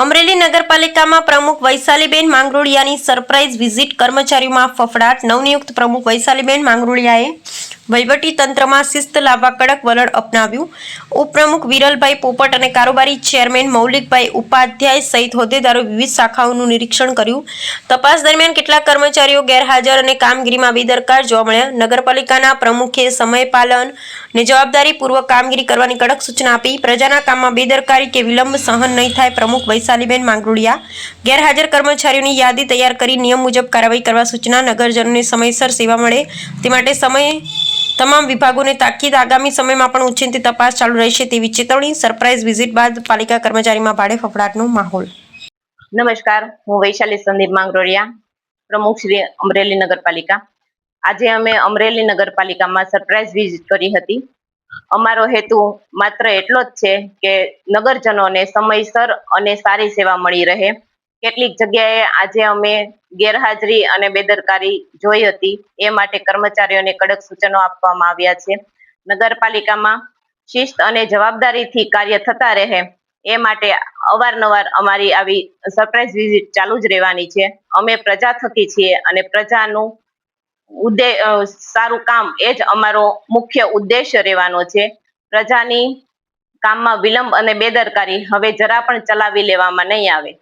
અમરેલી નગરપાલિકામાં પ્રમુખ વૈશાલીબેન માંગરોળિયાની surprise visit, કર્મચારીઓમાં ફફડાટ. નવનિયુક્ત પ્રમુખ વૈશાલીબેન માંગરોળિયાએ વહીવટી તંત્રમાં શિસ્ત લાવવા કડક વલણ અપનાવ્યું. ઉપપ્રમુખ વિરલભાઈ પોપટ અને કારોબારી ચેરમેન મૌલિકભાઈ ઉપાધ્યાય સહિત હોદ્દેદારો વિવિધ શાખાઓનું નિરીક્ષણ કર્યું. તપાસ દરમિયાન કેટલાક કર્મચારીઓ ગેરહાજર અને કામગીરીમાં બેદરકાર જોવા મળ્યા. નગરપાલિકાના પ્રમુખે સમયપાલન અને જવાબદારીપૂર્વક કામગીરી કરવાની કડક સૂચના આપી. પ્રજાના કામમાં બેદરકારી કે વિલંબ સહન નહીં થાય. પ્રમુખ વૈશાલીબેન માંગરોળિયા ગેરહાજર કર્મચારીઓની યાદી તૈયાર કરી નિયમ મુજબ કાર્યવાહી કરવા સૂચના. નગરજનોને સમયસર સેવા મળે તે માટે તમામ વિભાગોને તાકીદ. આગામી સમયમાં પણ ઓચિંતી તપાસ ચાલુ રહેશે તેવી ચેતવણી. સરપ્રાઇઝ વિઝિટ બાદ પાલિકા કર્મચારીમાં ભારે ફફડાટનો માહોલ. નમસ્કાર, હું વૈશાલી સંદીપ માંગરોળિયા, પ્રમુખ શ્રી અમરેલી નગરપાલિકા. આજે અમે અમરેલી નગરપાલિકામાં સરપ્રાઇઝ વિઝિટ કરી હતી. અમારો હેતુ માત્ર એટલો જ છે કે નગરજનોને સમયસર અને સારી સેવા મળી રહે. કેટલીક જગ્યાએ આજે અમે ગેરહાજરી અને બેદરકારી જોઈ હતી, એ માટે કર્મચારીઓને કડક સૂચનો આપવામાં આવ્યા છે. નગરપાલિકામાં શિસ્ત અને જવાબદારીથી કાર્ય થતા રહે એ માટે અવારનવાર અમારી આવી સરપ્રાઇઝ વિઝિટ ચાલુ જ રહેવાની છે. અમે પ્રજા થકી છીએ અને પ્રજાનું સારું કામ એ જ અમારો મુખ્ય ઉદ્દેશ્ય રહેવાનો છે. પ્રજાની કામમાં વિલંબ અને બેદરકારી હવે જરા પણ ચલાવી લેવામાં નહીં આવે.